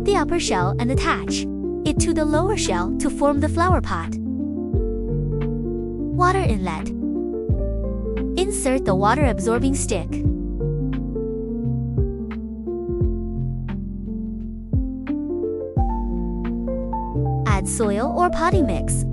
the upper shell and attach it to the lower shell to form the flower pot. Water inlet. Insert the water-absorbing stick. Add soil or potting mix